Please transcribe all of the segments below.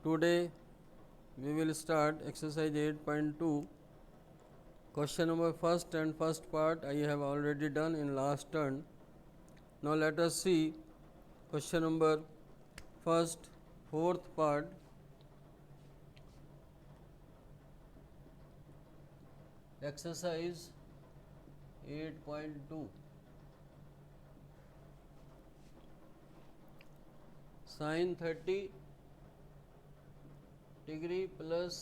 Today we will start exercise 8.2. Question number first and first part I have already done in last turn. Now let us see question number first, fourth part. Exercise 8.2. Sin 30 degree plus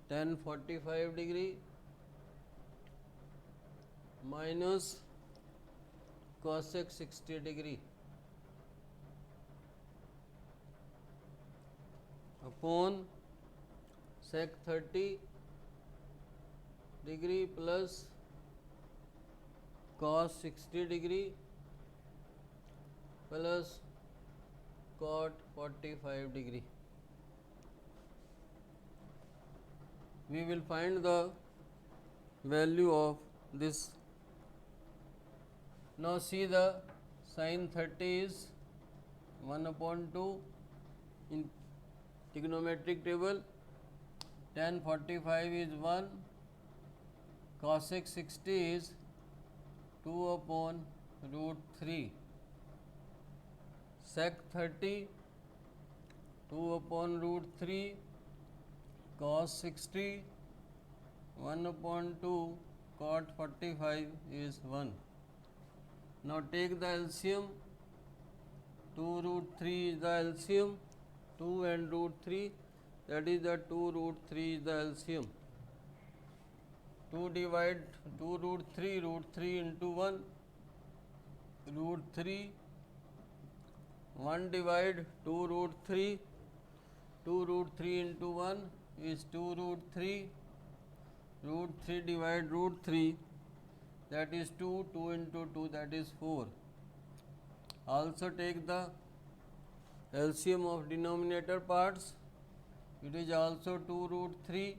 tan 45 degree minus cosec 60 degree upon sec 30 degree plus cos 60 degree plus cot 45 degree. We will find the value of this. Now see the sin 30 is 1 upon 2 in trigonometric table, tan 45 is 1, cosec 60 is 2 upon root 3, sec 30 2 upon root 3, cos 60 1 upon 2, cot 45 is 1. Now take the LCM. 2 root 3 is the LCM, 2 and root 3, that is the 2 root 3 is the LCM. 2 divide 2 root 3 into 1, root 3, 1 divide 2 root 3, 2 root 3 into 1 is 2 root 3, root 3 divide root 3, that is 2, 2 into 2, that is 4. Also take the LCM of denominator parts. It is also 2 root 3,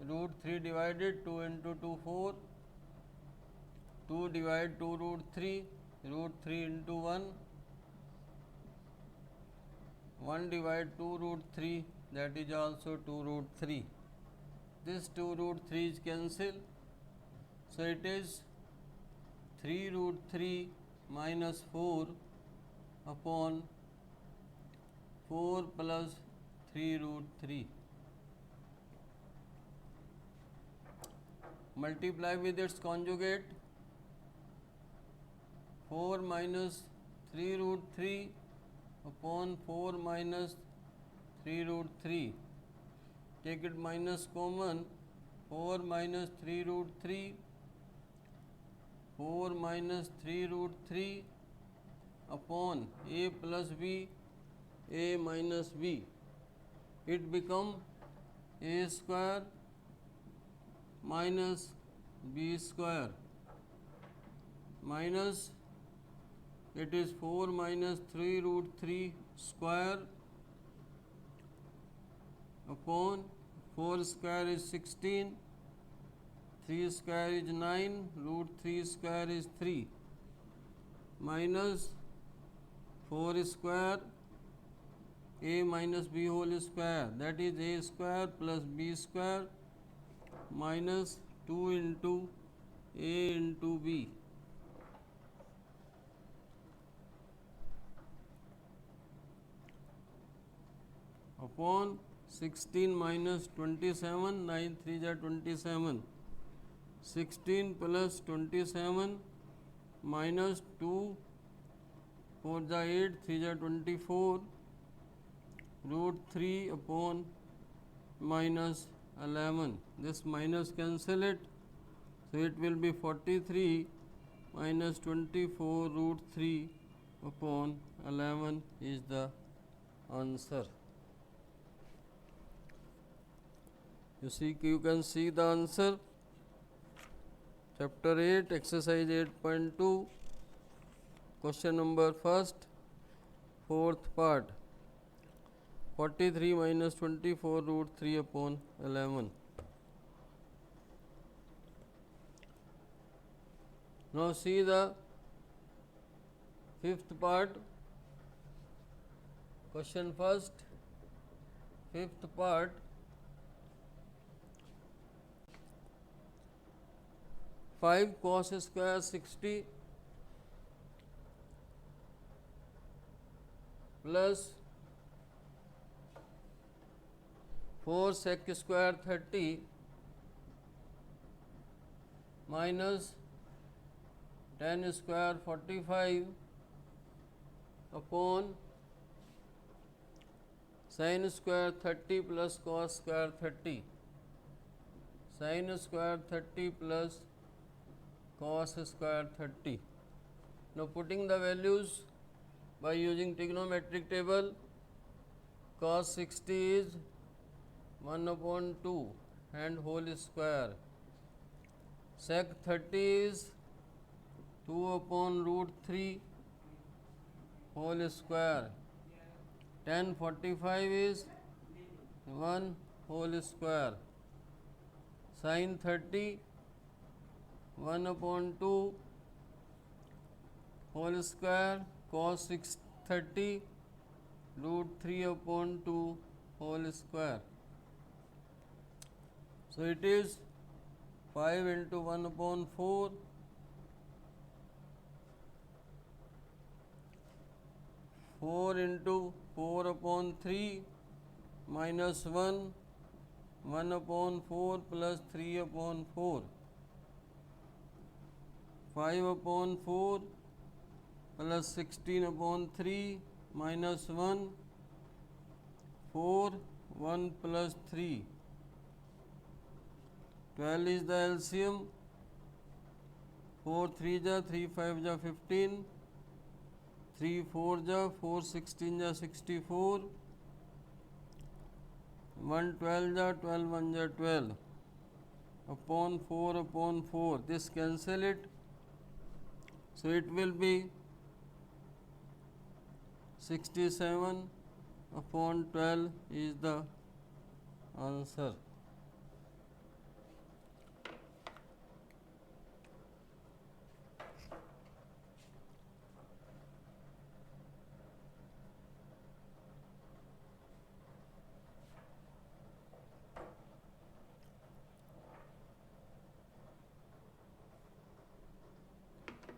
root 3 divided 2 into 2, 4, 2 divide 2 root 3, root 3 into 1, 1 divide 2 root 3, that is also 2 root 3. This 2 root 3 is cancelled. So it is 3 root 3 minus 4 upon 4 plus 3 root 3. Multiply with its conjugate. 4 minus 3 root 3 upon 4 minus 3 root 3. Take it minus common. 4 minus 3 root 3, 4 minus 3 root 3 upon a plus b, a minus b. It become a square minus b square minus, it is 4 minus 3 root 3 square upon 4 square is 16, 3 square is 9, root 3 square is 3, minus 4 square a minus b whole square, that is a square plus b square minus 2 into a into b. Upon 16 minus 27, 9 3 are 27, 16 plus 27 minus 2, 4 the 8, 3 are 24, root 3 upon minus 11. This minus cancel it, so it will be 43 minus 24 root 3 upon 11 is the answer. You can see the answer. Chapter 8, exercise 8.2, question number first, fourth part. 43 minus 24 root 3 upon 11. Now see the fifth part. Question first, fifth part, 5 cos square 60 plus 4 sec square 30 minus tan square 45 upon sin square 30 plus cos square 30, sin square 30 plus cos square 30. Now putting the values by using trigonometric table, cos 60 is 1 upon 2 and whole square, sec 30 is 2 upon root 3 whole square, tan 45 is 1 whole square, sin 30 1 upon 2 whole square, cos 30 root 3 upon 2 whole square. So it is 5 into 1 upon 4 4 into 4 upon 3 minus 1, 1 upon 4 plus 3 upon 4, 5 upon 4 plus 16 upon 3 minus 1, 4, 1 plus 3, 12 is the LCM, 4 3 ja, 3 5 ja 15, 3 4 ja, 4 16 ja 64, 1 12 ja, 12 1 ja 12 upon 4, this cancel it, so it will be 67 upon 12 is the answer.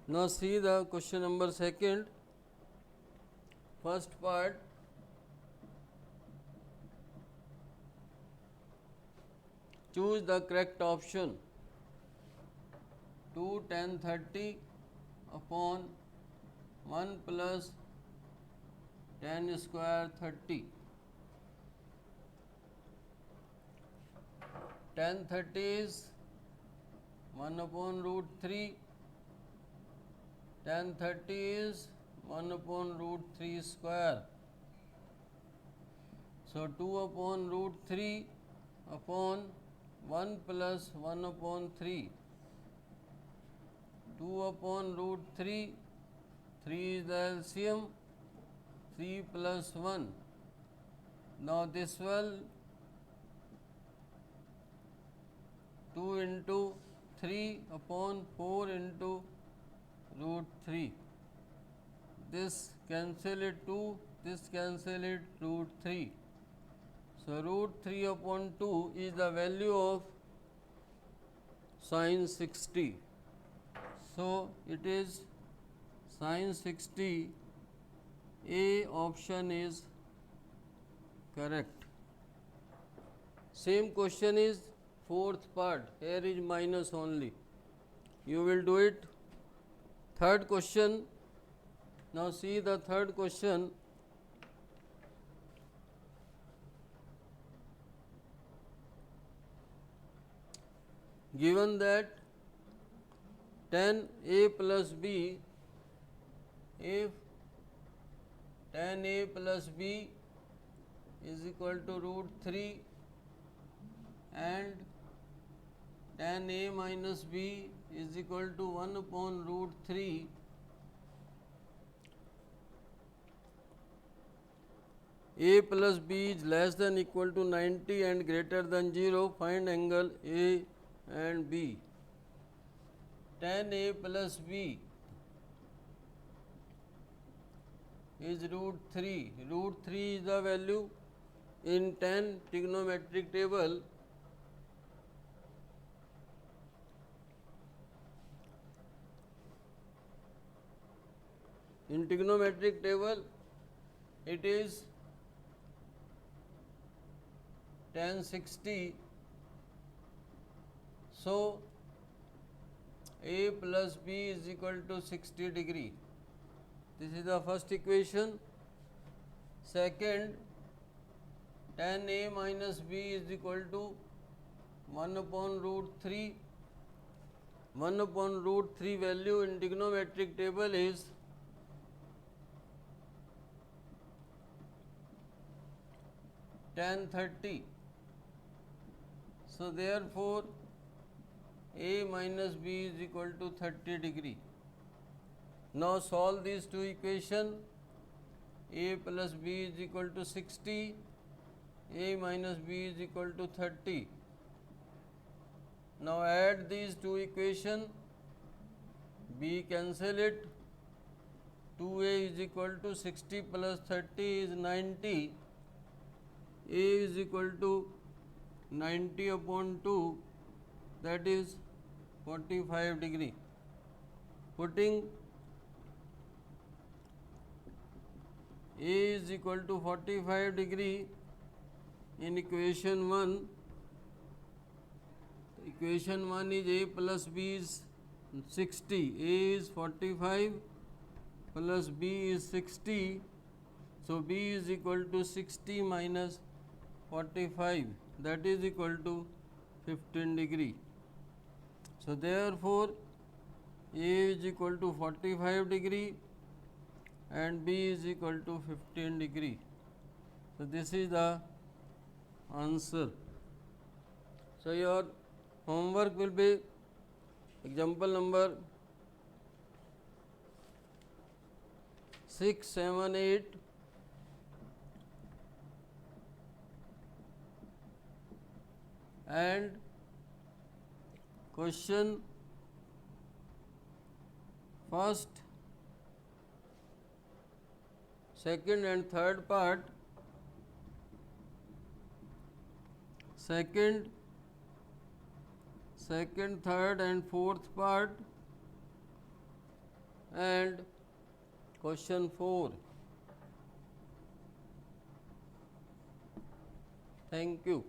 Now see the question number second. First part, choose the correct option. 2 tan 30 upon 1 plus tan square 30. Tan 30 is 1 upon root 3, tan 30 is 1 upon root 3 square. So 2 upon root 3 upon 1 plus 1 upon 3. 2 upon root 3, 3 is the LCM, 3 plus 1. Now this will 2 into 3 upon 4 into root 3. This cancel it 2, this cancel it root 3. So root 3 upon 2 is the value of sin 60. So it is sin 60, A option is correct. Same question is fourth part, here is minus only. You will do it. Third question, now see the third question. Given that tan A plus B, if tan A plus B is equal to root 3 and tan A minus B is equal to 1 upon root 3, A plus B is less than equal to 90 and greater than 0, find angle A and B. Tan A plus B is root 3. Root 3 is the value in 10 trigonometric table, it is 1060. So A plus B is equal to 60 degree. This is the first equation. Second, tan A minus B is equal to 1 upon root 3. 1 upon root 3 value in trigonometric table is 1030. So therefore A minus B is equal to 30 degree. Now solve these two equations. A plus B is equal to 60. A minus B is equal to 30. Now add these two equations. B cancel it. 2A is equal to 60 plus 30 is 90. A is equal to 90 upon 2, that is 45 degree. Putting A is equal to 45 degree in equation 1. Equation 1 is A plus B is 60. A is 45 plus B is 60. So B is equal to 60 minus 45, that is equal to 15 degree. So therefore A is equal to 45 degree and B is equal to 15 degree. So this is the answer. So your homework will be example number 6, 7, 8. And question first, second and third part. Second, third and fourth part, and question 4. Thank you.